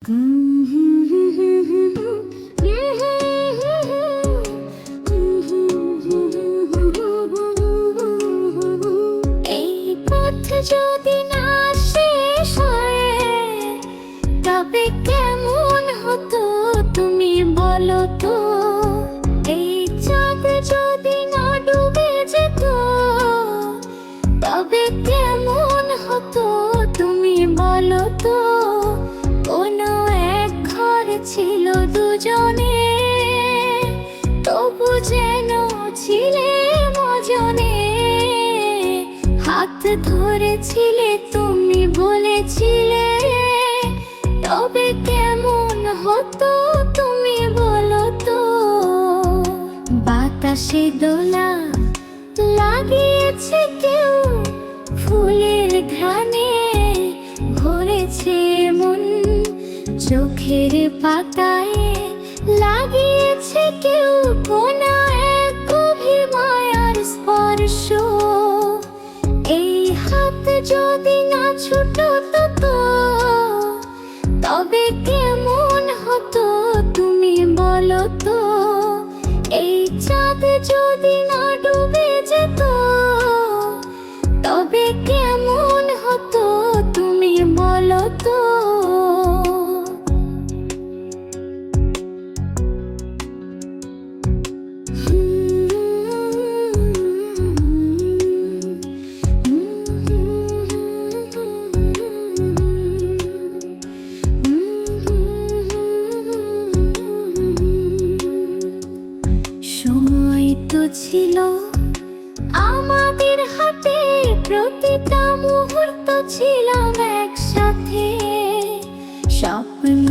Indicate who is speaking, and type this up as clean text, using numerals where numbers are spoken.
Speaker 1: এই পথ যদি না শেষ হয় তবে কেমন হতো তুমি বলো তো। এই চাঁদ যদি না ডুবে যেত তবে কেমন হতো তুমি বলো তো। কোনো এক ঘর ছিল দুজনে, তবু যেন ছিলে মজনে। হাত ধরেছিলে তুমি বলেছিলে, তবে কেমন হতো তুমি বলো তো। বাতাসে দোলা লাগিয়েছে কেউ, ফুলের ঘ্রাণে ভরেছে মন। চোখের পাতায় লাগিয়েছে কেউ কোনা এক গভীর মায়ার স্পর্শ। এই হাত যদি না ছুটতো তো তবে কেমন হতো তুমি বলো তো। এই চাঁদ যদি না ডুবে যেত তবে কেমন হতো তুমি বলো তো। সময় তো ছিল আমাদের হাতে, প্রতিটা মুহূর্ত ছিলাম একসাথে। স্বপ্ন